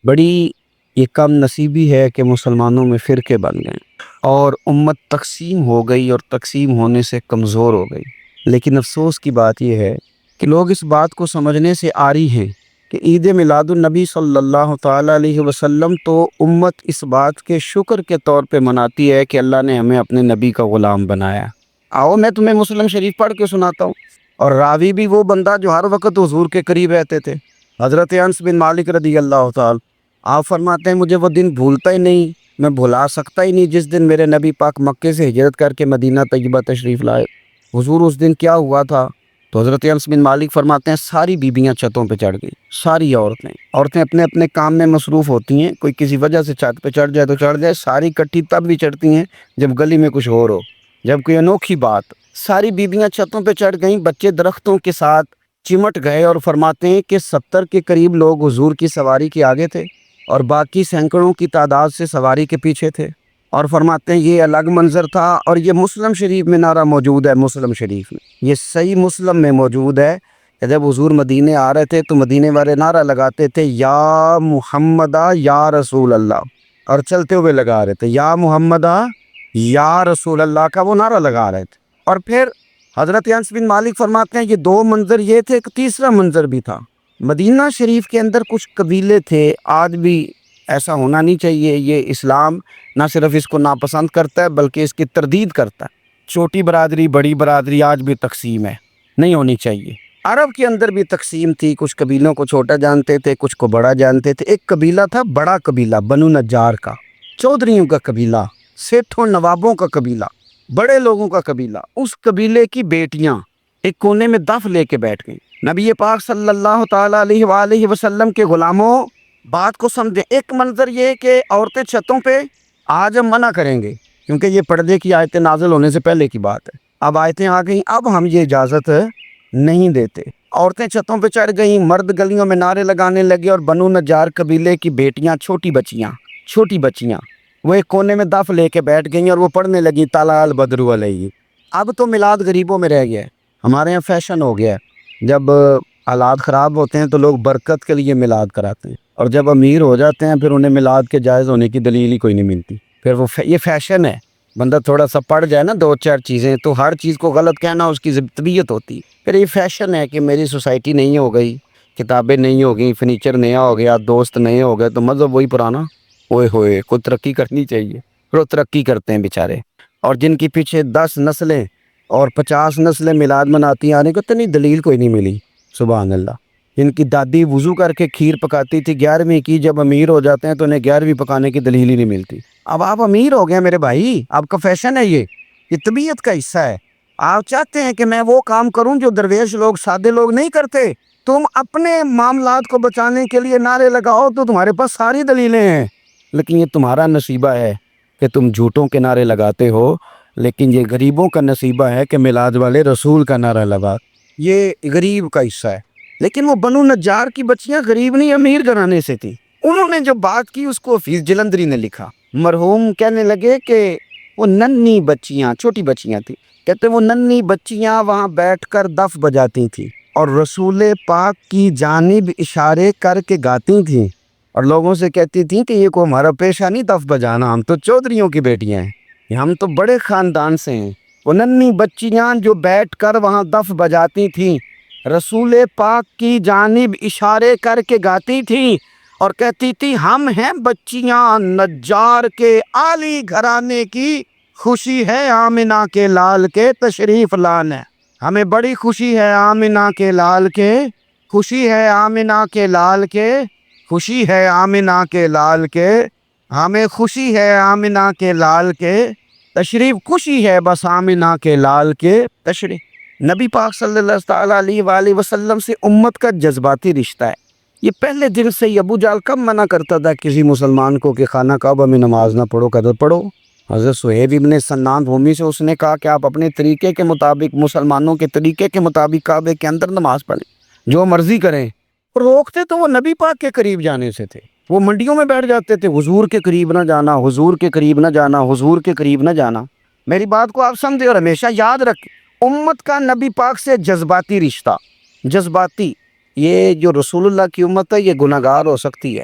بڑی یہ کم نصیبی ہے کہ مسلمانوں میں فرقے بن گئے اور امت تقسیم ہو گئی اور تقسیم ہونے سے کمزور ہو گئی۔ لیکن افسوس کی بات یہ ہے کہ لوگ اس بات کو سمجھنے سے عاری ہیں کہ عید میلاد النبی صلی اللہ تعالیٰ علیہ وسلم تو امت اس بات کے شکر کے طور پہ مناتی ہے کہ اللہ نے ہمیں اپنے نبی کا غلام بنایا۔ آؤ میں تمہیں مسلم شریف پڑھ کے سناتا ہوں، اور راوی بھی وہ بندہ جو ہر وقت حضور کے قریب رہتے تھے، حضرت انس بن مالک رضی اللہ تعالی۔ آپ فرماتے ہیں مجھے وہ دن بھولتا ہی نہیں، میں بھلا سکتا ہی نہیں جس دن میرے نبی پاک مکے سے ہجرت کر کے مدینہ طیبہ تشریف لائے۔ حضور اس دن کیا ہوا تھا؟ تو حضرت انس بن مالک فرماتے ہیں ساری بیبیاں چھتوں پہ چڑھ گئی، ساری عورتیں اپنے اپنے کام میں مصروف ہوتی ہیں، کوئی کسی وجہ سے چھت پہ چڑھ جائے تو چڑھ جائے، ساری کٹھی تب بھی چڑھتی ہیں جب گلی میں کچھ ہو، جب کوئی انوکھی بات۔ ساری بیبیاں چھتوں پہ چڑھ گئیں، بچے درختوں کے ساتھ چمٹ گئے، اور فرماتے ہیں کہ 70 کے قریب لوگ حضور کی سواری کے آگے تھے اور باقی سینکڑوں کی تعداد سے سواری کے پیچھے تھے، اور فرماتے ہیں یہ الگ منظر تھا۔ اور یہ مسلم شریف میں نعرہ موجود ہے، مسلم شریف میں یہ صحیح مسلم میں موجود ہے کہ جب حضور مدینے آ رہے تھے تو مدینے والے نعرہ لگاتے تھے یا محمدہ یا رسول اللہ، اور چلتے ہوئے لگا رہے تھے یا محمدہ یا رسول اللہ کا وہ نعرہ لگا رہے تھے۔ اور پھر حضرت انس بن مالک فرماتے ہیں یہ دو منظر یہ تھے، ایک تیسرا منظر بھی تھا۔ مدینہ شریف کے اندر کچھ قبیلے تھے، آج بھی ایسا ہونا نہیں چاہیے، یہ اسلام نہ صرف اس کو ناپسند کرتا ہے بلکہ اس کی تردید کرتا ہے۔ چھوٹی برادری بڑی برادری آج بھی تقسیم ہے، نہیں ہونی چاہیے۔ عرب کے اندر بھی تقسیم تھی، کچھ قبیلوں کو چھوٹا جانتے تھے، کچھ کو بڑا جانتے تھے۔ ایک قبیلہ تھا بڑا قبیلہ بنو نجار کا، چودھریوں کا قبیلہ، سیٹھوں نوابوں کا قبیلہ، بڑے لوگوں کا قبیلہ۔ اس قبیلے کی بیٹیاں ایک کونے میں دف لے کے بیٹھ گئیں۔ نبی پاک صلی اللہ تعالیٰ علیہ وآلہ وسلم کے غلاموں بات کو سمجھیں۔ ایک منظر یہ کہ عورتیں چھتوں پہ، آج ہم منع کریں گے کیونکہ یہ پردے کی آیتیں نازل ہونے سے پہلے کی بات ہے، اب آیتیں آ گئیں، اب ہم یہ اجازت نہیں دیتے۔ عورتیں چھتوں پہ چڑھ گئیں، مرد گلیوں میں نعرے لگانے لگے، اور بنو نجار قبیلے کی بیٹیاں چھوٹی بچیاں وہ ایک کونے میں دف لے کے بیٹھ گئیں اور وہ پڑھنے لگیں طلع البدر علیہ۔ اب تو میلاد غریبوں میں رہ گیا ہے، ہمارے یہاں فیشن ہو گیا ہے، جب حالات خراب ہوتے ہیں تو لوگ برکت کے لیے میلاد کراتے ہیں، اور جب امیر ہو جاتے ہیں پھر انہیں میلاد کے جائز ہونے کی دلیل ہی کوئی نہیں ملتی، پھر وہ یہ فیشن ہے۔ بندہ تھوڑا سا پڑھ جائے نا دو چار چیزیں تو ہر چیز کو غلط کہنا اس کی طبیعت ہوتی، پھر یہ فیشن ہے کہ میری سوسائٹی نہیں ہو گئی، کتابیں نہیں ہو گئی، فرنیچر نیا ہو گیا، دوست نئے ہو گئے تو مذہب وہی پرانا۔ اوئے ہوئے کوئی ترقی کرنی چاہیے، پھر وہ ترقی کرتے ہیں بیچارے، اور جن کی پیچھے 10 نسلیں اور 50 نسلیں میلاد مناتی آنے کو اتنی دلیل کوئی نہیں ملی۔ سبحان اللہ، جن کی دادی وضو کر کے کھیر پکاتی تھی 11ویں کی، جب امیر ہو جاتے ہیں تو انہیں 11ویں پکانے کی دلیل ہی نہیں ملتی۔ اب آپ امیر ہو گئے میرے بھائی، آپ کا فیشن ہے، یہ طبیعت کا حصہ ہے۔ آپ چاہتے ہیں کہ میں وہ کام کروں جو درویش لوگ سادے لوگ نہیں کرتے، تم اپنے معاملات کو بچانے کے لیے نعرے لگاؤ تو تمہارے پاس ساری دلیلیں ہیں، لیکن یہ تمہارا نصیبہ ہے کہ تم جھوٹوں کے نعرے لگاتے ہو، لیکن یہ غریبوں کا نصیبہ ہے کہ میلاد والے رسول کا نعرہ لگا، یہ غریب کا حصہ ہے۔ لیکن وہ بنو نجار کی بچیاں غریب نہیں امیر گھرانے سے تھیں، انہوں نے جو بات کی اس کو حفیظ جلندری نے لکھا۔ مرحوم کہنے لگے کہ وہ ننھی بچیاں، چھوٹی بچیاں تھیں، کہتے وہ ننھی بچیاں وہاں بیٹھ کر دف بجاتی تھیں اور رسول پاک کی جانب اشارے کر کے گاتی تھیں، اور لوگوں سے کہتی تھیں کہ یہ کوئی ہمارا پیشہ نہیں دف بجانا، ہم تو چودھریوں کی بیٹیاں ہیں، ہم تو بڑے خاندان سے ہیں۔ وہ ننھی بچیاں جو بیٹھ کر وہاں دف بجاتی تھیں، رسول پاک کی جانب اشارے کر کے گاتی تھیں اور کہتی تھی ہم ہیں بچیاں نجار کے عالی گھرانے کی، خوشی ہے آمنہ کے لال کے تشریف لانے، ہمیں بڑی خوشی ہے آمنہ کے لال کے، خوشی ہے آمنہ کے لال کے، خوشی ہے آمنہ کے لال کے، ہمیں خوشی ہے آمنہ کے لال کے تشریف، خوشی ہے بس آمنہ کے لال کے تشریف۔ نبی پاک صلی اللہ تعالیٰ علیہ وآلہ وسلم سے امت کا جذباتی رشتہ ہے۔ یہ پہلے دن سے ہی ابو جہل کب منع کرتا تھا کسی مسلمان کو کہ خانہ کعبہ میں نماز نہ پڑھو، کہتا پڑھو۔ حضرت صہیب ابن سنان رومی سے اس نے کہا کہ آپ اپنے طریقے کے مطابق، مسلمانوں کے طریقے کے مطابق کعبے کے اندر نماز پڑھیں، جو مرضی کریں۔ روکتے تو وہ نبی پاک کے قریب جانے سے تھے، وہ منڈیوں میں بیٹھ جاتے تھے، حضور کے قریب نہ جانا، حضور کے قریب نہ جانا، حضور کے قریب نہ جانا۔ میری بات کو آپ سمجھیں اور ہمیشہ یاد رکھیں، امت کا نبی پاک سے جذباتی رشتہ، جذباتی، یہ جو رسول اللہ کی امت ہے یہ گناہگار ہو سکتی ہے،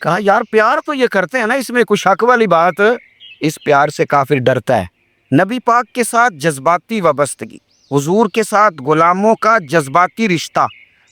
کہا یار پیار تو یہ کرتے ہیں نا، اس میں کوئی شک والی بات؟ اس پیار سے کافر ڈرتا ہے۔ نبی پاک کے ساتھ جذباتی وابستگی، حضور کے ساتھ غلاموں کا جذباتی رشتہ،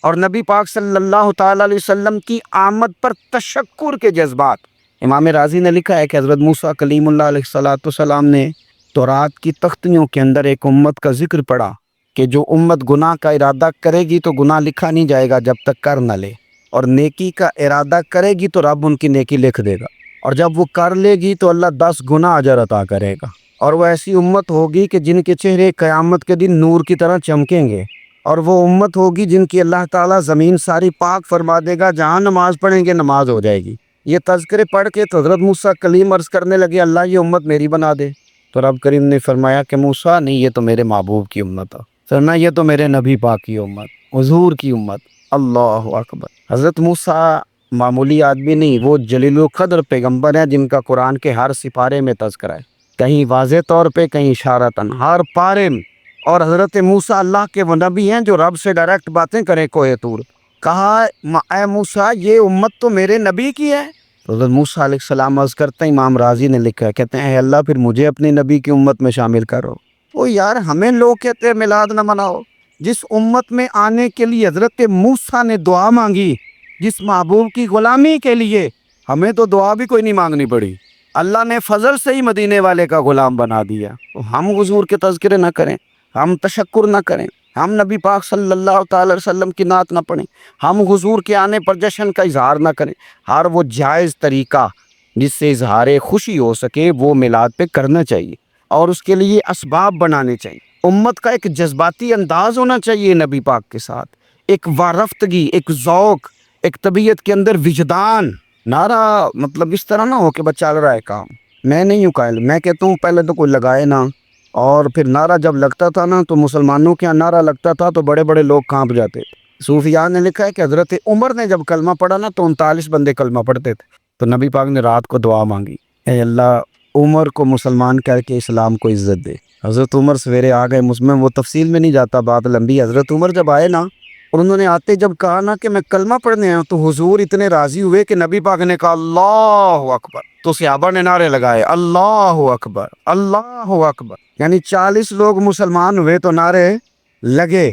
اور نبی پاک صلی اللہ تعالیٰ علیہ وسلم کی آمد پر تشکر کے جذبات۔ امام راضی نے لکھا ہے کہ حضرت موسیٰ کلیم اللہ علیہ السلام نے تورات کی تختیوں کے اندر ایک امت کا ذکر پڑھا کہ جو امت گناہ کا ارادہ کرے گی تو گناہ لکھا نہیں جائے گا جب تک کر نہ لے، اور نیکی کا ارادہ کرے گی تو رب ان کی نیکی لکھ دے گا، اور جب وہ کر لے گی تو اللہ 10 گنا اجر عطا کرے گا۔ اور وہ ایسی امت ہوگی کہ جن کے چہرے قیامت کے دن نور کی طرح چمکیں گے، اور وہ امت ہوگی جن کی اللہ تعالیٰ زمین ساری پاک فرما دے گا، جہاں نماز پڑھیں گے نماز ہو جائے گی۔ یہ تذکرے پڑھ کے تو حضرت موسیٰ کلیم عرض کرنے لگے اللہ یہ امت میری بنا دے، تو رب کریم نے فرمایا کہ موسیٰ نہیں، یہ تو میرے محبوب کی امت ہے، فرمایا یہ تو میرے نبی پاک کی امت، حضور کی امت۔ اللہ اکبر۔ حضرت موسیٰ معمولی آدمی نہیں، وہ جلیل القدر پیغمبر ہیں جن کا قرآن کے ہر سپارے میں تذکرہ ہے، کہیں واضح طور پہ کہیں اشارتاً، ہر پارے میں۔ اور حضرت موسیٰ اللہ کے وہ نبی ہیں جو رب سے ڈائریکٹ باتیں کریں کوہ طور۔ کہا اے موسیٰ یہ امت تو میرے نبی کی ہے۔ حضرت موسیٰ علیہ السلام عرض کرتے ہیں، امام راضی نے لکھا ہے، کہتے ہیں اے اللہ پھر مجھے اپنی نبی کی امت میں شامل کرو۔ وہ یار ہمیں لوگ کہتے ہیں میلاد نہ مناؤ، جس امت میں آنے کے لیے حضرت موسیٰ نے دعا مانگی، جس محبوب کی غلامی کے لیے، ہمیں تو دعا بھی کوئی نہیں مانگنی پڑی، اللہ نے فضل سے ہی مدینے والے کا غلام بنا دیا۔ ہم حضور کے تذکرے نہ کریں، ہم تشکر نہ کریں، ہم نبی پاک صلی اللہ تعالی وسلم کی نعت نہ پڑھیں، ہم حضور کے آنے پر جشن کا اظہار نہ کریں، ہر وہ جائز طریقہ جس سے اظہار خوشی ہو سکے وہ میلاد پہ کرنا چاہیے، اور اس کے لیے اسباب بنانے چاہیے۔ امت کا ایک جذباتی انداز ہونا چاہیے نبی پاک کے ساتھ، ایک وارفتگی، ایک ذوق، ایک طبیعت کے اندر وجدان۔ نعرہ مطلب اس طرح نہ ہو کہ بس چل رہا ہے کام، میں نہیں ہوں قائل، میں کہتا ہوں پہلے تو کوئی لگائے نہ، اور پھر نعرہ جب لگتا تھا نا تو مسلمانوں کے یہاں نعرہ لگتا تھا تو بڑے بڑے لوگ کانپ جاتے تھے۔ صوفیاء نے لکھا ہے کہ حضرت عمر نے جب کلمہ پڑھا نا تو 39 بندے کلمہ پڑھتے تھے، تو نبی پاک نے رات کو دعا مانگی، اے اللہ عمر کو مسلمان کر کے اسلام کو عزت دے۔ حضرت عمر سویرے آ گئے، میں وہ تفصیل میں نہیں جاتا، بات لمبی۔ حضرت عمر جب آئے نا اور انہوں نے آتے جب کہا نا کہ میں کلمہ پڑھنے آیا تو حضور اتنے راضی ہوئے کہ نبی پاک نے کہا اللہ اکبر، تو صحابہ نے نعرے لگائے اللہ اکبر اللہ اکبر، یعنی 40 لوگ مسلمان ہوئے تو نعرے لگے۔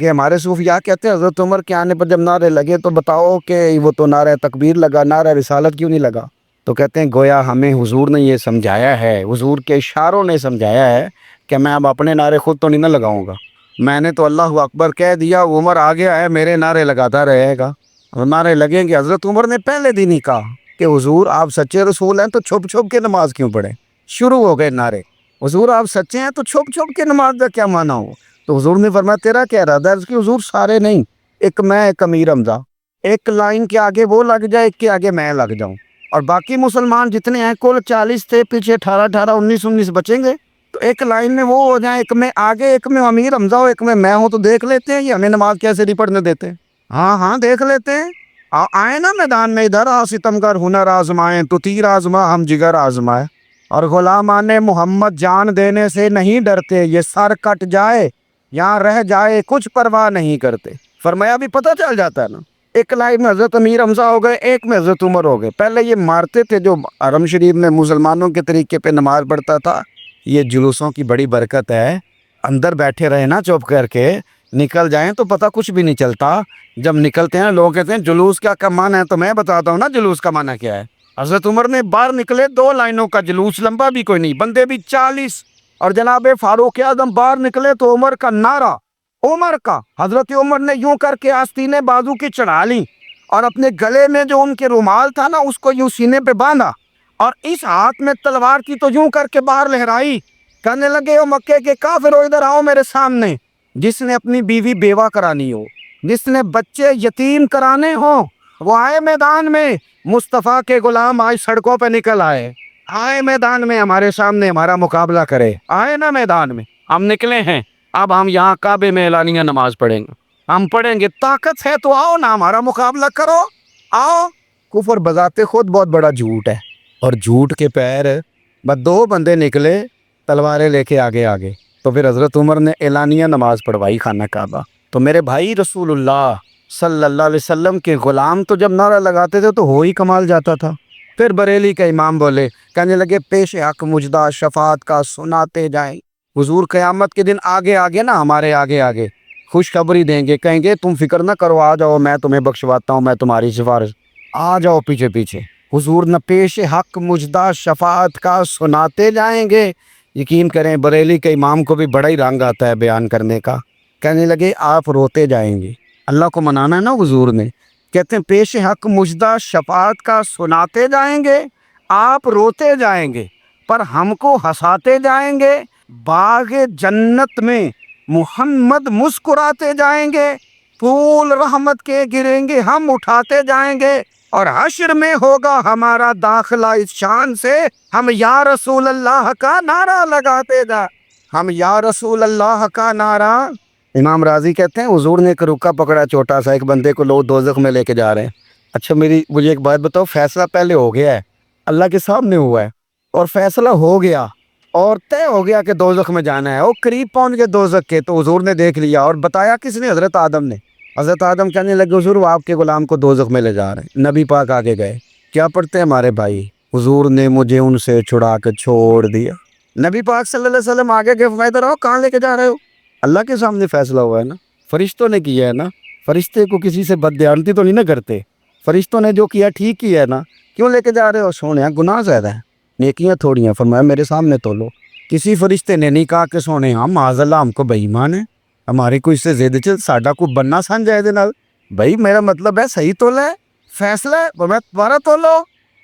ہمارے صوفیاء کہتے ہیں حضرت عمر کے آنے پر جب نعرے لگے تو بتاؤ کہ وہ تو نعرہ تکبیر لگا، نعرہ رسالت کیوں نہیں لگا؟ تو کہتے ہیں گویا ہمیں حضور نے یہ سمجھایا ہے، حضور کے اشاروں نے سمجھایا ہے کہ میں اب اپنے نعرے خود تو نہیں نہ لگاؤں گا، میں نے تو اللہ اکبر کہہ دیا، عمر آگے آئے میرے نعرے لگاتا رہے گا، اور نعرے لگیں گے۔ حضرت عمر نے پہلے دن ہی کہا کہ حضور آپ سچے رسول ہیں تو چھپ چھپ کے نماز کیوں پڑھیں؟ شروع ہو گئے نعرے، حضور آپ سچے ہیں تو چھپ چھپ کے نماز کا کیا معنی ہو؟ تو حضور نے فرمایا تیرا کیا ارادہ ہے؟ اس کی حضور سارے نہیں، ایک میں ایک امیر حمزہ، ایک لائن کے آگے وہ لگ جائے، ایک کے آگے میں لگ جاؤں، اور باقی مسلمان جتنے ہیں کل 40 تھے، پیچھے 18 19 بچیں گے، تو ایک لائن میں وہ ہو جائیں، ایک میں آگے ایک میں امیر حمزہ ہو ایک میں ہوں، تو دیکھ لیتے ہیں یہ ہمیں نماز کیسے نہیں پڑھنے دیتے۔ ہاں دیکھ لیتے ہیں، آئے نا میدان میں ادھر، ستم گر ہنر آزمائیں تو تیر آزما ہم جگر آزمائے، اور غلامان محمد جان دینے سے نہیں ڈرتے، یہ سر کٹ جائے یہاں رہ جائے کچھ پرواہ نہیں کرتے۔ فرمایا بھی پتہ چل جاتا ہے نا، ایک لائن میں حضرت امیر حمزہ ہو گئے، ایک میں حضرت عمر ہو گئے۔ پہلے یہ مارتے تھے جو حرم شریف میں مسلمانوں کے طریقے پہ نماز پڑھتا تھا، یہ جلوسوں کی بڑی برکت ہے، اندر بیٹھے رہے نا چپ کر کے، نکل جائیں تو پتہ کچھ بھی نہیں چلتا، جب نکلتے ہیں لوگ کہتے ہیں جلوس کیا معنی ہے، تو میں بتاتا ہوں نا جلوس کا معنی کیا ہے۔ حضرت عمر نے باہر نکلے 2 لائنوں کا جلوس، لمبا بھی کوئی نہیں، بندے بھی 40، اور جناب فاروق اعظم باہر نکلے تو عمر کا نعرہ، عمر کا، حضرت عمر نے یوں کر کے آستینیں بازو کی چڑھا لی، اور اپنے گلے میں جو ان کے رومال تھا نا اس کو یوں سینے پہ باندھا، اور اس ہاتھ میں تلوار کی تو یوں کر کے باہر لہرائی، کہنے لگے او مکے کے کافرو ادھر آؤ میرے سامنے، جس نے اپنی بیوی بیوہ کرانی ہو، جس نے بچے یتیم کرانے ہوں، وہ آئے میدان میں، مصطفیٰ کے غلام آج سڑکوں پہ نکل آئے میدان میں ہمارے سامنے ہمارا مقابلہ کرے، آئے نا میدان میں، ہم نکلے ہیں، اب ہم یہاں کعبے میں اعلانیہ نماز پڑھیں گے، ہم پڑھیں گے، طاقت ہے تو آؤ نا ہمارا مقابلہ کرو، آؤ۔ کفر بذات خود بہت بڑا جھوٹ ہے، اور جھوٹ کے پیر بس 2 بندے نکلے تلواریں لے کے آگے، تو پھر حضرت عمر نے اعلانیہ نماز پڑھوائی خانہ کعبہ۔ تو میرے بھائی رسول اللہ صلی اللہ علیہ وسلم کے غلام تو جب نعرہ لگاتے تھے تو ہو ہی کمال جاتا تھا۔ پھر بریلی کے امام بولے، کہنے لگے پیش حق مجدہ شفاعت کا سناتے جائیں۔ حضور قیامت کے دن آگے آگے نا، ہمارے آگے آگے خوشخبری دیں گے، کہیں گے تم فکر نہ کرو، آ جاؤ میں تمہیں بخشواتا ہوں، میں تمہاری سفارش، آ جاؤ پیچھے پیچھے۔ حضور نہ پیش حق مجدہ شفاعت کا سناتے جائیں گے۔ یقین کریں بریلی کے امام کو بھی بڑا ہی رنگ آتا ہے بیان کرنے کا۔ کہنے لگے آپ روتے جائیں گے، اللہ کو منانا ہے نا حضور نے، کہتے ہیں پیش حق مجدہ شفاعت کا سناتے جائیں گے، آپ روتے جائیں گے پر ہم کو ہنساتے جائیں گے۔ باغ جنت میں محمد مسکراتے جائیں گے، پھول رحمت کے گریں گے، ہم اٹھاتے جائیں گے، اور حشر میں ہوگا ہمارا داخلہ اس شان سے، ہم یا رسول اللہ کا نعرہ لگاتے جا، ہم یا رسول اللہ کا نعرہ۔ امام راضی کہتے ہیں حضور نے ایک رکا پکڑا چھوٹا سا، ایک بندے کو لوگ دوزخ میں لے کے جا رہے ہیں۔ اچھا مجھے ایک بات بتاؤ، فیصلہ پہلے ہو گیا ہے، اللہ کے سامنے ہوا ہے، اور فیصلہ ہو گیا اور طے ہو گیا کہ دوزخ میں جانا ہے، وہ قریب پہنچ گئے دوزخ کے، تو حضور نے دیکھ لیا، اور بتایا کس نے؟ حضرت آدم نے۔ حضرت آدم کہنے لگے حضور وہ آپ کے غلام کو دوزخ میں لے جا رہے ہیں۔ نبی پاک آگے گئے، کیا پڑھتے ہیں ہمارے بھائی؟ حضور نے مجھے ان سے چھڑا کے چھوڑ دیا۔ نبی پاک صلی اللہ علیہ وسلم آگے گئے، فرمایا ادھر آؤ، کہاں لے کے جا رہے ہو؟ اللہ کے سامنے فیصلہ ہوا ہے نا، فرشتوں نے کیا ہے نا، فرشتے کو کسی سے بددیانتی تو نہیں نہ کرتے، فرشتوں نے جو کیا ٹھیک کیا ہے نا، کیوں لے کے جا رہے ہو؟ سونے گناہ زیادہ ہے، نیکیاں تھوڑی ہیں، فرمایا میرے سامنے تولو۔ کسی فرشتے نے نہیں کہا کہ سونے ہم معاذ اللہ ہم کو بے ایمان ہے، ہماری کوئی سے زید چل ساڈا کو بننا سن جائے دے نال، بھائی میرا مطلب ہے صحیح تولا ہے، فیصلہ ہے، فرمایا دوبارہ تولو۔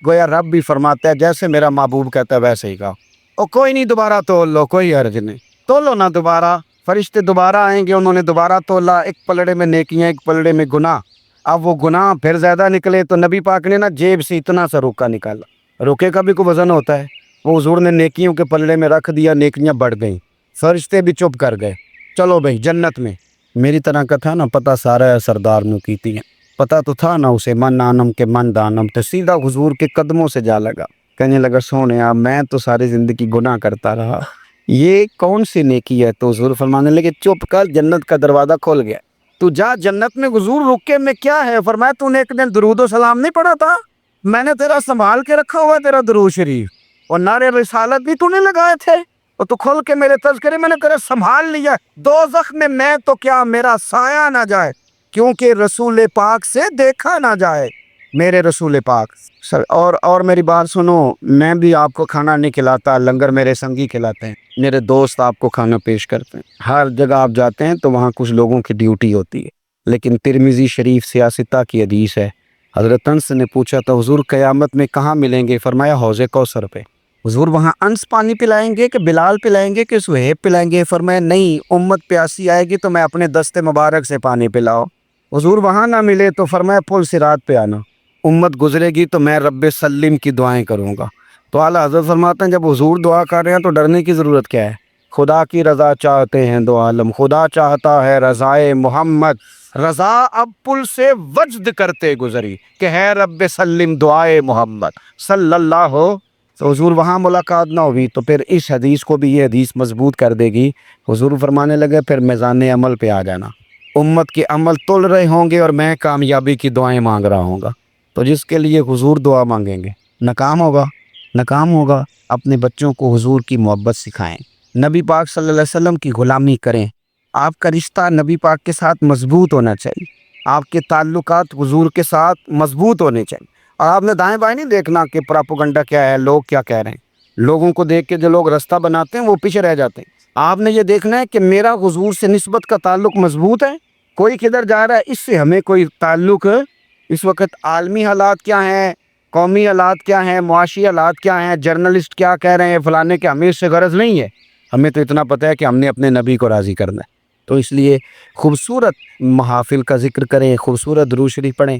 گویا رب بھی فرماتا ہے جیسے میرا محبوب کہتا ہے ویسے ہی کہا، او کوئی نہیں دوبارہ تول لو، کوئی حرج نہیں، تولو نہ دوبارہ۔ فرشتے دوبارہ آئیں گے، انہوں نے دوبارہ تولا، ایک پلڑے میں نیکیاں ایک پلڑے میں گناہ۔ اب وہ گناہ پھر زیادہ نکلے تو نبی پاک نے نا جیب سے اتنا سا روکا نکالا، روکے کا بھی کوئی وزن ہوتا ہے، وہ حضور نے نیکیوں کے پلڑے میں رکھ دیا، نیکیاں بڑھ گئیں، فرشتے بھی چپ کر گئے، چلو بھائی جنت میں۔ میری طرح کا تھا نا پتہ سارا ہے سردار نو کیتی ہے، پتہ تو تھا نا اسے من آنم کے من دانم، تو سیدھا حضور کے قدموں سے جا لگا، کہنے لگا سونے میں تو ساری زندگی گناہ کرتا رہا، یہ کون سی نیکی ہے؟ تو حضور فرمانے لگے چپ کر، جنت کا دروازہ کھول گیا، تو جا جنت میں۔ حضور رکے میں کیا ہے؟ فرمایا تو نے ایک دن درود و سلام نہیں پڑھا تھا، میں نے تیرا سنبھال کے رکھا ہوا تیرا درود شریف، اور نعرے رسالت بھی تو نے لگائے تھے، اور تو کھول کے میرے تذکرے میں نے تیرا سنبھال لیا، دوزخ میں تو کیا میرا سایہ نہ جائے، کیونکہ رسول پاک سے دیکھا نہ جائے، میرے رسول پاک۔ اور میری بات سنو، میں بھی آپ کو کھانا نہیں کھلاتا، لنگر میرے سنگی کھلاتے ہیں، میرے دوست آپ کو کھانا پیش کرتے ہیں، ہر جگہ آپ جاتے ہیں تو وہاں کچھ لوگوں کی ڈیوٹی ہوتی ہے، لیکن ترمذی شریف سیاستہ کی حدیث ہے، حضرت انس نے پوچھا تھا حضور قیامت میں کہاں ملیں گے؟ فرمایا حوض کوثر پہ۔ حضور وہاں انس پانی پلائیں گے کہ بلال پلائیں گے کہ سہیب پلائیں گے؟ فرمایا نہیں، امت پیاسی آئے گی تو میں اپنے دست مبارک سے پانی پلاؤ۔ حضور وہاں نہ ملے تو فرمایا پل صراط پہ آنا، امت گزرے گی تو میں رب سلم کی دعائیں کروں گا۔ تو اعلیٰ حضرت فرماتے ہیں جب حضور دعا کر رہے ہیں تو ڈرنے کی ضرورت کیا ہے؟ خدا کی رضا چاہتے ہیں دو عالم، خدا چاہتا ہے رضائے محمد، رضا اب پل سے وجد کرتے گزری کہ ہے رب سلم دعائے محمد صلی اللہ ہو۔ تو حضور وہاں ملاقات نہ ہوئی تو پھر اس حدیث کو بھی یہ حدیث مضبوط کر دے گی۔ حضور فرمانے لگے پھر میزان عمل پہ آ جانا، امت کے عمل تل رہے ہوں گے اور میں کامیابی کی دعائیں مانگ رہا ہوں گا، تو جس کے لیے حضور دعا مانگیں گے ناکام ہوگا۔ اپنے بچوں کو حضور کی محبت سکھائیں، نبی پاک صلی اللہ علیہ وسلم کی غلامی کریں، آپ کا رشتہ نبی پاک کے ساتھ مضبوط ہونا چاہیے، آپ کے تعلقات حضور کے ساتھ مضبوط ہونے چاہیے، اور آپ نے دائیں بائیں نہیں دیکھنا کہ پراپوگنڈا کیا ہے، لوگ کیا کہہ رہے ہیں، لوگوں کو دیکھ کے جو لوگ رستہ بناتے ہیں وہ پیچھے رہ جاتے ہیں۔ آپ نے یہ دیکھنا ہے کہ میرا حضور سے نسبت کا تعلق مضبوط ہے، کوئی کدھر جا رہا ہے اس سے ہمیں کوئی تعلق، اس وقت عالمی حالات کیا ہیں، قومی حالات کیا ہیں، معاشی حالات کیا ہیں، جرنلسٹ کیا کہہ رہے ہیں فلانے کے، ہمیں اس سے غرض نہیں ہے، ہمیں تو اتنا پتہ ہے کہ ہم نے اپنے نبی کو راضی کرنا ہے۔ تو اس لیے خوبصورت محافل کا ذکر کریں، خوبصورت درود شریف پڑھیں۔